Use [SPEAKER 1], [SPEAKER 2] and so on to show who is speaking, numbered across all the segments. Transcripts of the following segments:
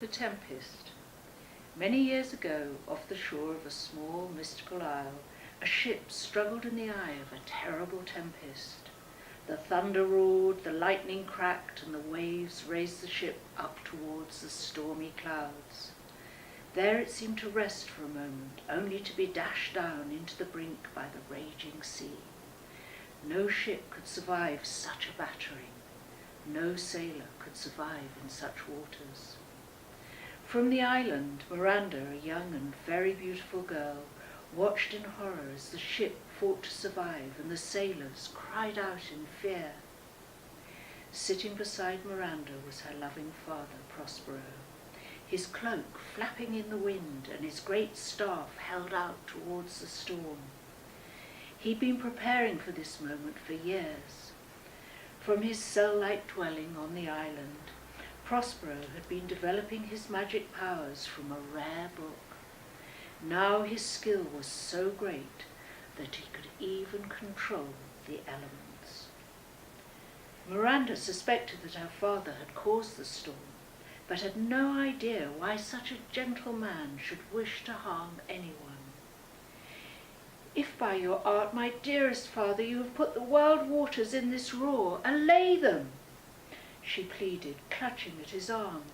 [SPEAKER 1] The Tempest. Many years ago, off the shore of a small mystical isle, a ship struggled in the eye of a terrible tempest. The thunder roared, the lightning cracked, and the waves raised the ship up towards the stormy clouds. There it seemed to rest for a moment, only to be dashed down into the brink by the raging sea. No ship could survive such a battering. No sailor could survive in such waters. From the island, Miranda, a young and very beautiful girl, watched in horror as the ship fought to survive and the sailors cried out in fear. Sitting beside Miranda was her loving father, Prospero, his cloak flapping in the wind and his great staff held out towards the storm. He'd been preparing for this moment for years. From his cell-like dwelling on the island, Prospero had been developing his magic powers from a rare book. Now his skill was so great that he could even control the elements. Miranda suspected that her father had caused the storm, but had no idea why such a gentle man should wish to harm anyone. "If by your art, my dearest father, you have put the wild waters in this roar, allay them," she pleaded, clutching at his arm.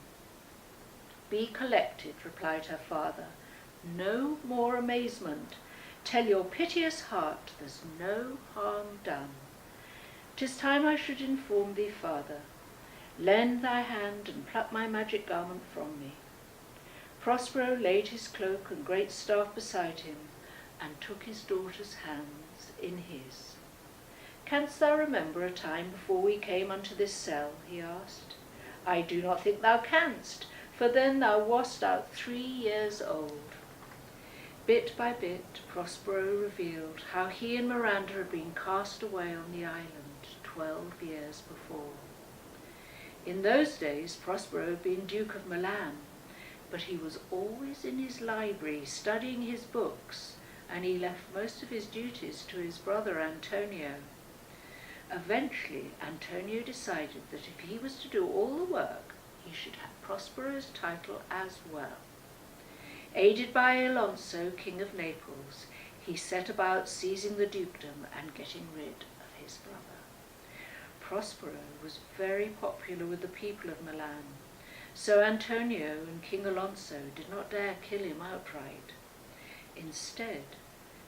[SPEAKER 1] "Be collected," replied her father. "No more amazement. Tell your piteous heart there's no harm done. 'Tis time I should inform thee, father. Lend thy hand and pluck my magic garment from me." Prospero laid his cloak and great staff beside him and took his daughter's hands in his. "Canst thou remember a time before we came unto this cell?" he asked. "I do not think thou canst, for then thou wast out 3 years old." Bit by bit, Prospero revealed how he and Miranda had been cast away on the island 12 years before. In those days, Prospero had been Duke of Milan, but he was always in his library studying his books, and he left most of his duties to his brother Antonio. Eventually, Antonio decided that if he was to do all the work, he should have Prospero's title as well. Aided by Alonso, King of Naples, he set about seizing the dukedom and getting rid of his brother. Prospero was very popular with the people of Milan, so Antonio and King Alonso did not dare kill him outright. Instead,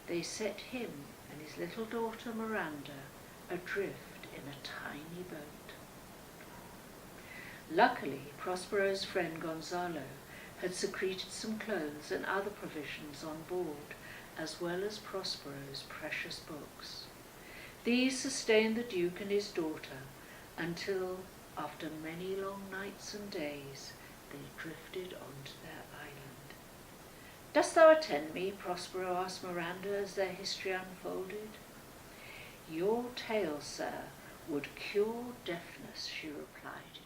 [SPEAKER 1] they set him and his little daughter Miranda adrift in a tiny boat. Luckily, Prospero's friend Gonzalo had secreted some clothes and other provisions on board, as well as Prospero's precious books. These sustained the Duke and his daughter until, after many long nights and days, they drifted onto their island. "Dost thou attend me?" Prospero asked Miranda as their history unfolded. "Your tale, sir, would cure deafness," she replied